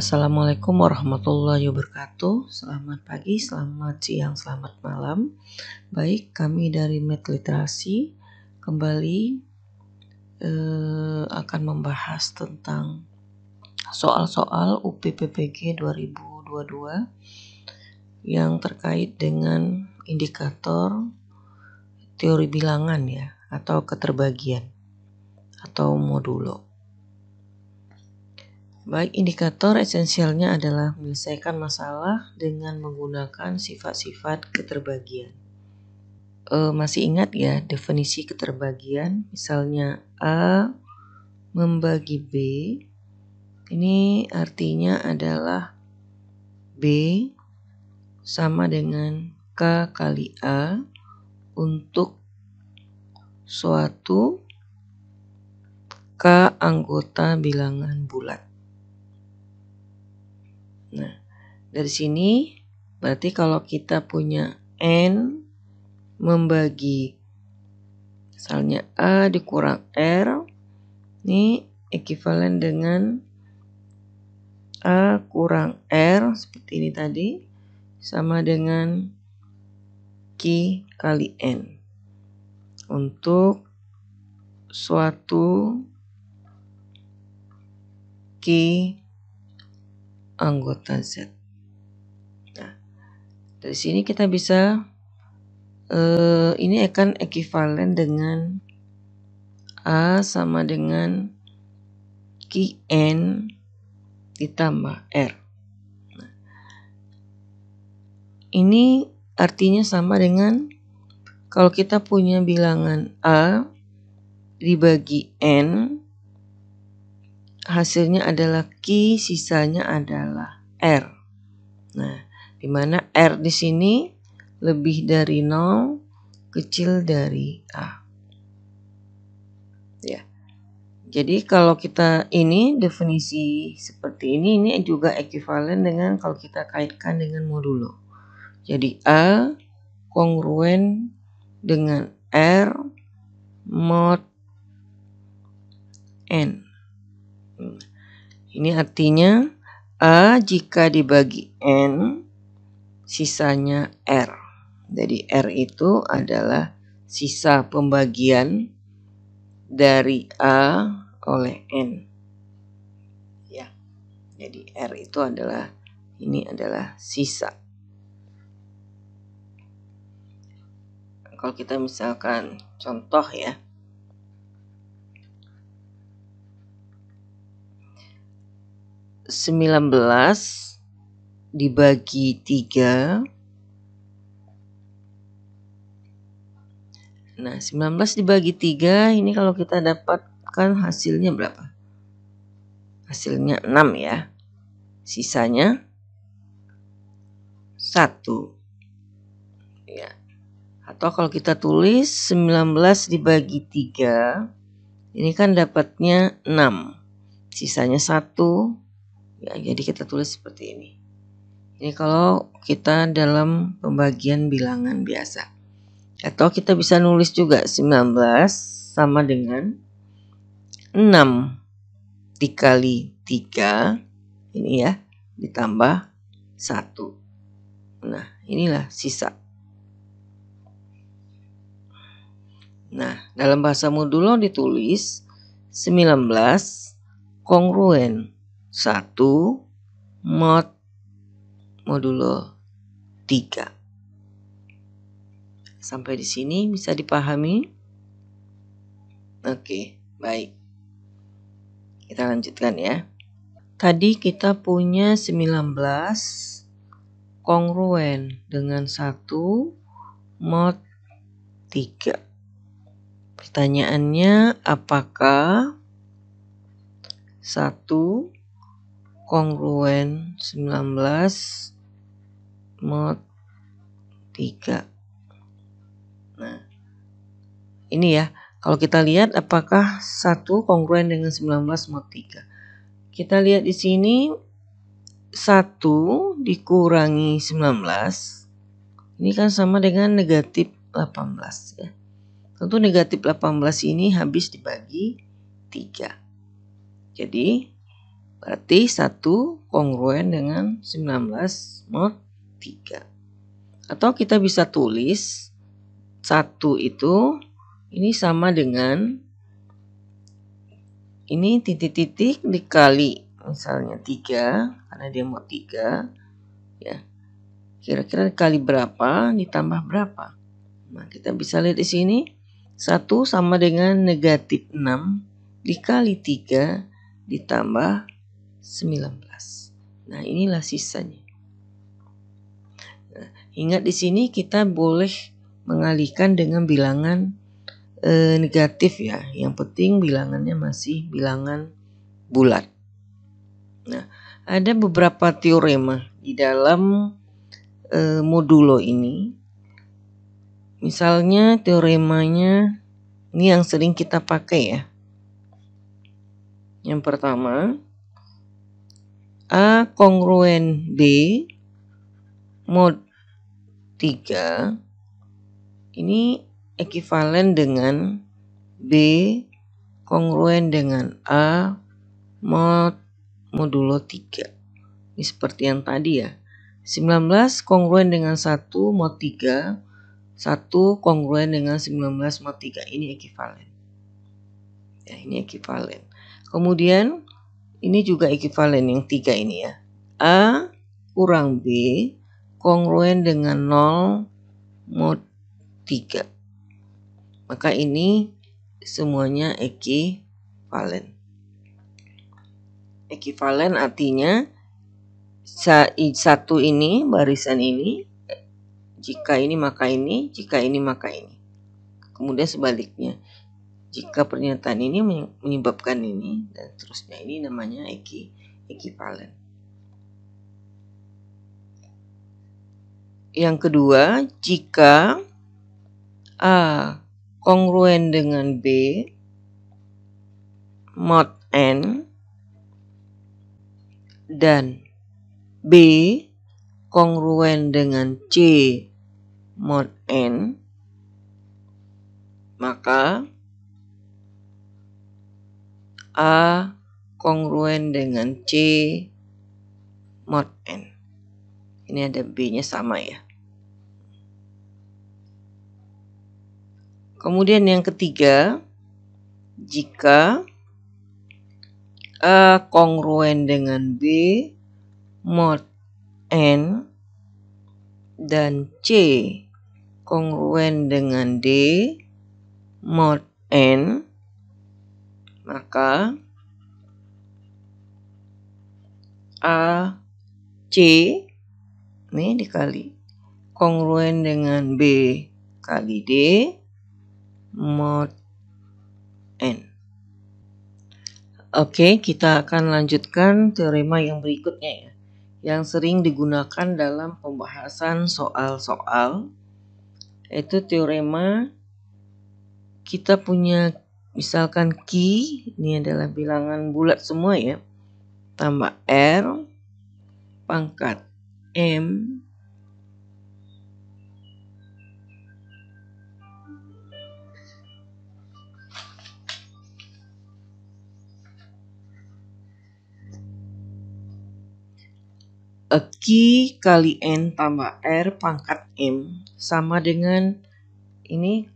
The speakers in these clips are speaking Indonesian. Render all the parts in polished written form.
Assalamualaikum warahmatullahi wabarakatuh. Selamat pagi, selamat siang, selamat malam. Baik, kami dari Math Literasi kembali akan membahas tentang soal-soal UPPPG 2022 yang terkait dengan indikator teori bilangan ya, atau keterbagian atau modulo. Baik, indikator esensialnya adalah menyelesaikan masalah dengan menggunakan sifat-sifat keterbagian. Masih ingat ya definisi keterbagian? Misalnya A membagi B, ini artinya adalah B sama dengan K kali A untuk suatu K anggota bilangan bulat. Nah, dari sini berarti kalau kita punya N membagi misalnya A dikurang R, ini ekuivalen dengan A kurang R seperti ini tadi, sama dengan Q kali N untuk suatu Q anggota Z. Nah, dari sini kita bisa ini akan ekuivalen dengan A sama dengan Qn ditambah R. Nah, ini artinya sama dengan kalau kita punya bilangan A dibagi N, hasilnya adalah Q, sisanya adalah R. Nah, di mana R di sini lebih dari 0, kecil dari A. Ya. Jadi kalau kita ini definisi seperti ini juga ekuivalen dengan kalau kita kaitkan dengan modulo. Jadi A kongruen dengan R mod N. Ini artinya A jika dibagi N, sisanya R. Jadi R itu adalah sisa pembagian dari A oleh N. Ya. Jadi R itu adalah sisa. Kalau kita misalkan contoh ya. 19 dibagi 3. Nah, 19 dibagi 3 ini kalau kita dapatkan hasilnya berapa? Hasilnya 6 ya. Sisanya 1. Ya. Atau kalau kita tulis 19 dibagi 3, ini kan dapatnya 6. Sisanya 1. Ya, jadi kita tulis seperti ini. Ini kalau kita dalam pembagian bilangan biasa. Atau kita bisa nulis juga 19 sama dengan 6 dikali 3. Ini ya, ditambah 1. Nah, inilah sisa. Nah, dalam bahasa modulo ditulis 19 kongruen 1 mod modulo 3. Sampai di sini bisa dipahami? Oke, baik. Kita lanjutkan ya. Tadi kita punya 19 kongruen dengan 1 mod 3. Pertanyaannya, apakah 1 kongruen 19 mod 3? Nah, ini ya. Kalau kita lihat apakah 1 kongruen dengan 19 mod 3. Kita lihat di sini 1 dikurangi 19. Ini kan sama dengan negatif 18 ya. Tentu negatif 18 ini habis dibagi 3. Jadi Berarti 1 kongruen dengan 19 mod 3. Atau kita bisa tulis 1 itu ini sama dengan ini titik-titik dikali misalnya 3 karena dia mod 3 ya. Kira-kira dikali berapa ditambah berapa? Nah, kita bisa lihat di sini 1 sama dengan negatif 6 dikali 3 ditambah 19. Nah, inilah sisanya. Nah, ingat di sini kita boleh mengalihkan dengan bilangan negatif ya. Yang penting bilangannya masih bilangan bulat. Nah, ada beberapa teorema di dalam modulo ini. Misalnya teoremanya ini yang sering kita pakai ya. Yang pertama, A kongruen B mod 3 ini ekivalen dengan B kongruen dengan A modulo 3. Ini seperti yang tadi ya. 19 kongruen dengan 1 mod 3. 1 kongruen dengan 19 mod 3. Ini ekivalen. Ya, ini ekivalen. Kemudian ini juga ekivalen yang 3 ini ya. A kurang B kongruen dengan 0 mod 3. Maka ini semuanya ekivalen. Ekivalen artinya satu ini, barisan ini, jika ini maka ini, jika ini maka ini. Kemudian sebaliknya, jika pernyataan ini menyebabkan ini, dan seterusnya, ini namanya ekivalen. Yang kedua, jika A kongruen dengan B mod N dan B kongruen dengan C mod N, maka A kongruen dengan C mod N. Ini ada B-nya sama ya. Kemudian yang ketiga, jika A kongruen dengan B mod N dan C kongruen dengan D mod N, maka A C ini dikali kongruen dengan B kali D mod N. Oke, kita akan lanjutkan teorema yang berikutnya ya, yang sering digunakan dalam pembahasan soal-soal, yaitu teorema kita punya misalkan Q, ini adalah bilangan bulat semua ya, tambah R pangkat M Q kali N tambah R pangkat M sama dengan ini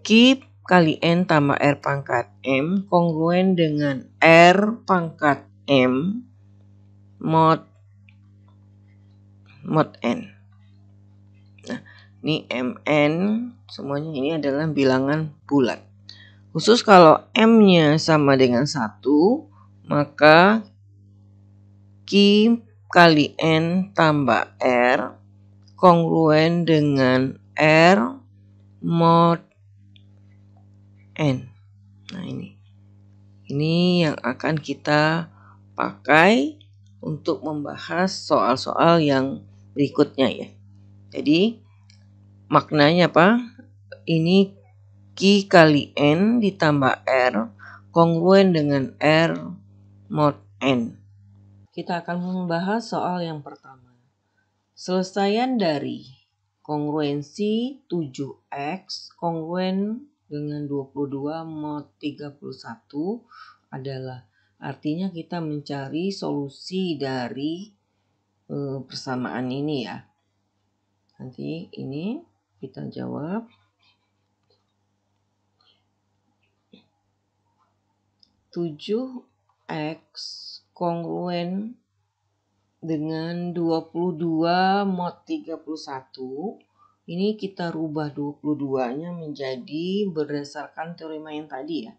Q kali N tambah R pangkat M kongruen dengan R pangkat M mod N. Nah, ini MN semuanya ini adalah bilangan bulat. Khusus kalau M-nya sama dengan 1, maka Q kali N tambah R kongruen dengan R mod N. Nah, ini yang akan kita pakai untuk membahas soal-soal yang berikutnya ya. Jadi maknanya apa? Ini Q kali N ditambah R kongruen dengan R mod N. Kita akan membahas soal yang pertama. Selesaian dari kongruensi 7X kongruen dengan 22 mod 31 adalah, artinya kita mencari solusi dari persamaan ini ya. Nanti ini kita jawab. 7x kongruen dengan 22 mod 31. Ini kita rubah 22-nya menjadi berdasarkan teorema yang tadi ya.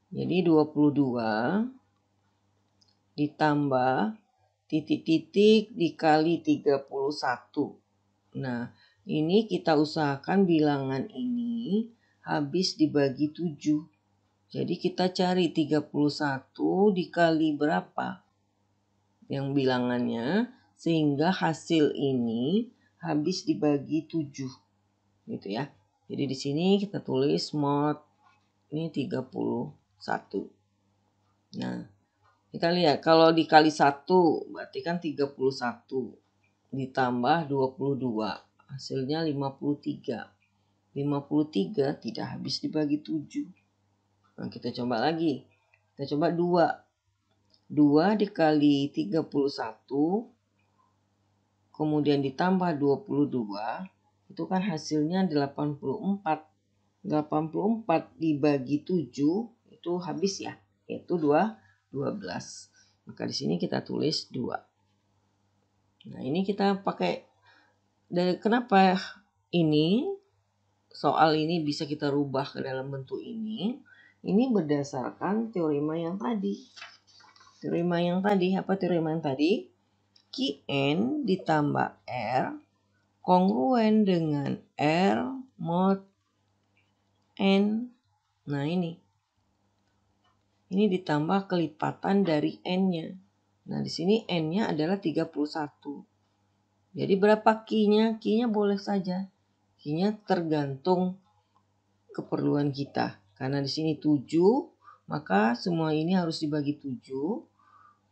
Jadi 22 ditambah titik-titik dikali 31. Nah, ini kita usahakan bilangan ini habis dibagi 7. Jadi kita cari 31 dikali berapa yang bilangannya, sehingga hasil ini habis dibagi 7 gitu ya. Jadi di sini kita tulis mod ini 31. Nah, kita lihat kalau dikali 1 berarti kan 31 ditambah 22 hasilnya 53. 53 tidak habis dibagi 7. Nah, kita coba lagi. Kita coba 2. 2 dikali 31 kemudian ditambah 22, itu kan hasilnya 84. 84 dibagi 7 itu habis ya, yaitu 12. Maka di sini kita tulis 2. Nah, ini kita pakai kenapa ini soal ini bisa kita rubah ke dalam bentuk ini? Ini berdasarkan teorema yang tadi. Teorema yang tadi, apa teorema yang tadi? Qn ditambah R kongruen dengan R mod N. Nah ini ditambah kelipatan dari N-nya. Nah di sini N-nya adalah 31. Jadi berapa Q-nya? Q-nya boleh saja. Q-nya tergantung keperluan kita. Karena di sini 7, maka semua ini harus dibagi 7.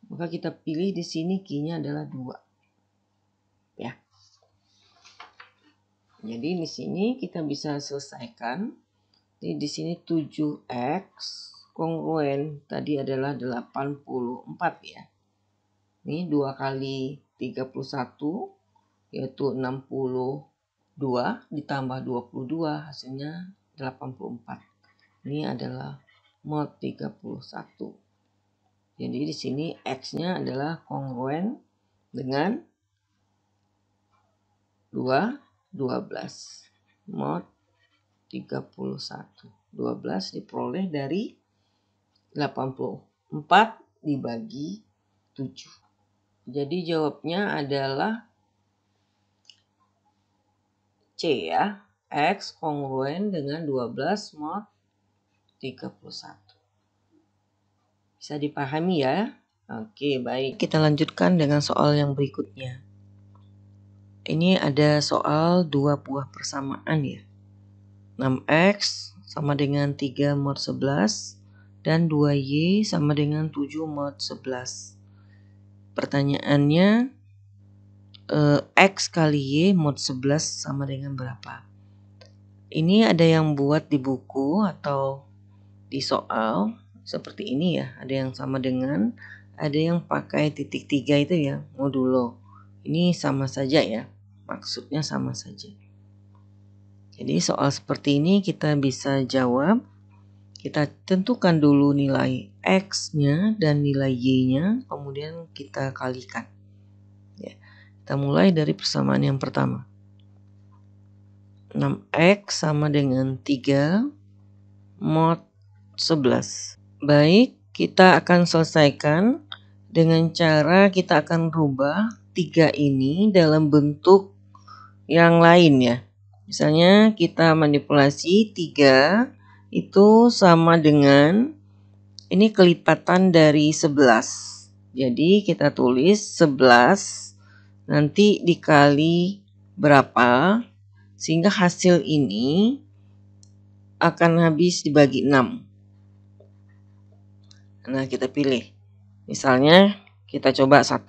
Maka kita pilih di sini Q-nya adalah 2. Ya. Jadi di sini kita bisa selesaikan. Jadi di sini 7x kongruen tadi adalah 84 ya. Ini 2 kali 31 yaitu 62 ditambah 22 hasilnya 84. Ini adalah mod 31. Jadi di sini X-nya adalah kongruen dengan 12 mod 31. 12 diperoleh dari 84 dibagi 7. Jadi jawabnya adalah C ya. X kongruen dengan 12 mod 31. Bisa dipahami ya? Oke, baik. Kita lanjutkan dengan soal yang berikutnya. Ini ada soal 2 buah persamaan ya. 6x sama dengan 3 mod 11 dan 2y sama dengan 7 mod 11. Pertanyaannya x kali y mod 11 sama dengan berapa? Ini ada yang buat di buku atau di soal seperti ini ya. Ada yang sama dengan, ada yang pakai titik 3 itu ya, modulo. Ini sama saja ya, maksudnya sama saja. Jadi soal seperti ini kita bisa jawab. Kita tentukan dulu nilai x-nya dan nilai y-nya, kemudian kita kalikan. Ya. Kita mulai dari persamaan yang pertama. 6x sama dengan 3 mod 11. Baik, kita akan selesaikan dengan cara kita akan rubah 3 ini dalam bentuk yang lain ya. Misalnya kita manipulasi 3 itu sama dengan ini kelipatan dari 11. Jadi kita tulis 11 nanti dikali berapa sehingga hasil ini akan habis dibagi 6. Nah, kita pilih. Misalnya kita coba 1.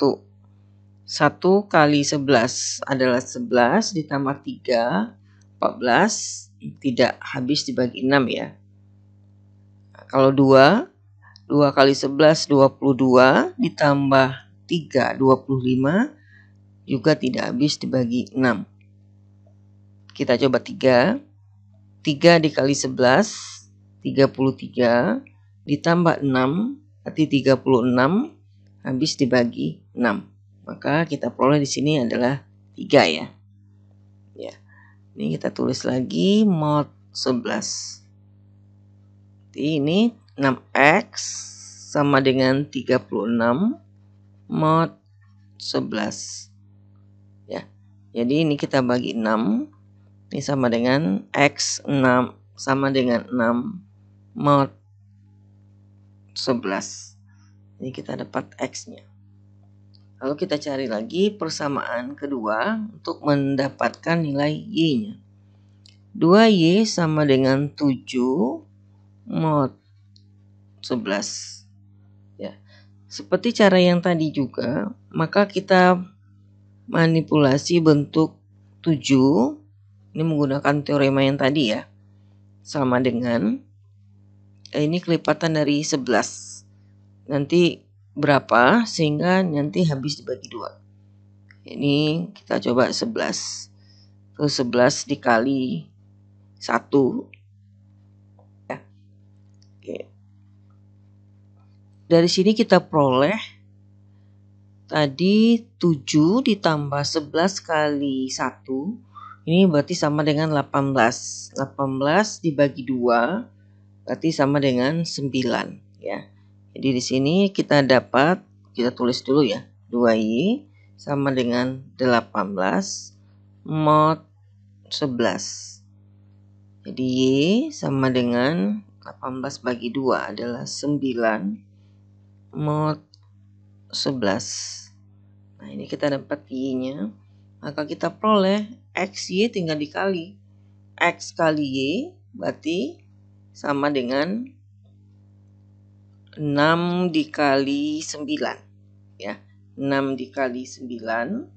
1 kali 11 adalah 11 ditambah 3, 14 tidak habis dibagi 6 ya. Nah, kalau 2 kali 11 22 ditambah 3 25 juga tidak habis dibagi 6. Kita coba 3 dikali 11 33 ditambah 6 berarti 36 habis dibagi 6. Maka kita peroleh di sini adalah 3 ya. Ya. Ini kita tulis lagi mod 11. Jadi ini 6x sama dengan 36 mod 11. Ya. Jadi ini kita bagi 6. Ini sama dengan x 6 sama dengan 6 mod 11. Ini kita dapat x-nya. Lalu kita cari lagi persamaan kedua untuk mendapatkan nilai y-nya. 2y sama dengan 7 mod 11. Ya. Seperti cara yang tadi juga, maka kita manipulasi bentuk 7 ini menggunakan teorema yang tadi ya. Sama dengan ini kelipatan dari 11. Nanti berapa sehingga nanti habis dibagi 2. Ini kita coba 11. Terus 11 dikali 1. Ya. Oke. Dari sini kita peroleh tadi 7 ditambah 11 kali 1. Ini berarti sama dengan 18. 18 dibagi 2 berarti sama dengan 9 ya. Jadi di sini kita dapat, kita tulis dulu ya, 2y sama dengan 18 mod 11. Jadi y sama dengan 18 bagi 2 adalah 9 mod 11. Nah ini kita dapat y-nya. Maka kita peroleh xy tinggal dikali. X kali y berarti sama dengan 6 dikali 9. Ya, 6 dikali 9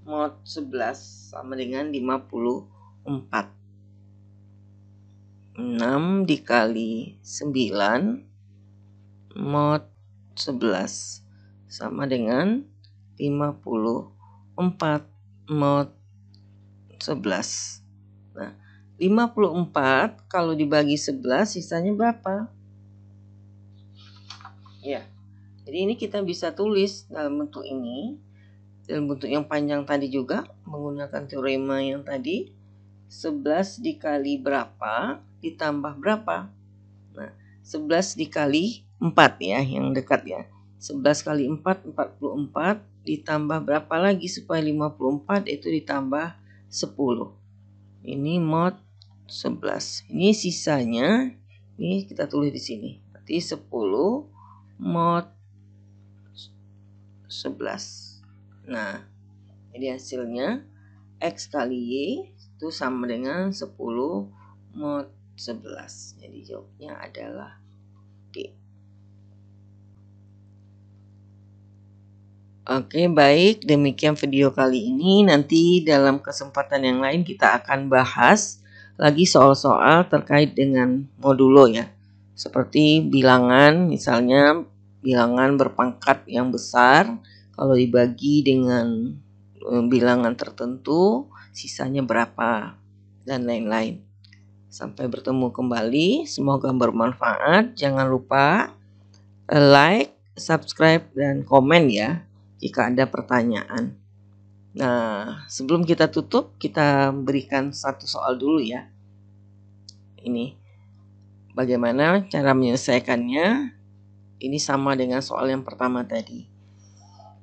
mod 11 sama dengan 54. 6 dikali 9 mod 11 sama dengan 54 mod 11. Nah, 54 kalau dibagi 11 sisanya berapa? Ya. Jadi ini kita bisa tulis dalam bentuk ini. Dalam bentuk yang panjang tadi juga menggunakan teorema yang tadi. 11 dikali berapa ditambah berapa? Nah, 11 dikali 4 ya, yang dekat ya. 11 kali 4 44 ditambah berapa lagi supaya 54 itu ditambah 10. Ini mod 11. Ini sisanya ini kita tulis di sini. Berarti 10 mod 11. Nah, jadi hasilnya x kali y itu sama dengan 10 mod 11. Jadi jawabnya adalah D. Oke, baik. Demikian video kali ini. Nanti dalam kesempatan yang lain kita akan bahas lagi soal-soal terkait dengan modulo ya. Seperti bilangan, misalnya bilangan berpangkat yang besar. Kalau dibagi dengan bilangan tertentu, sisanya berapa, dan lain-lain. Sampai bertemu kembali. Semoga bermanfaat. Jangan lupa like, subscribe, dan komen ya jika ada pertanyaan. Nah, sebelum kita tutup, kita berikan satu soal dulu ya. Ini bagaimana cara menyelesaikannya. Ini sama dengan soal yang pertama tadi.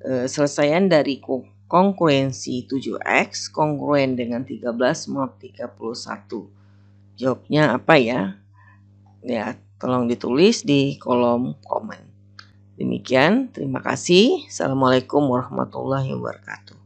Selesaian dari kongruensi 7x kongruen dengan 13 mod 31. Jawabnya apa ya? Ya, tolong ditulis di kolom komen. Demikian, terima kasih. Assalamualaikum warahmatullahi wabarakatuh.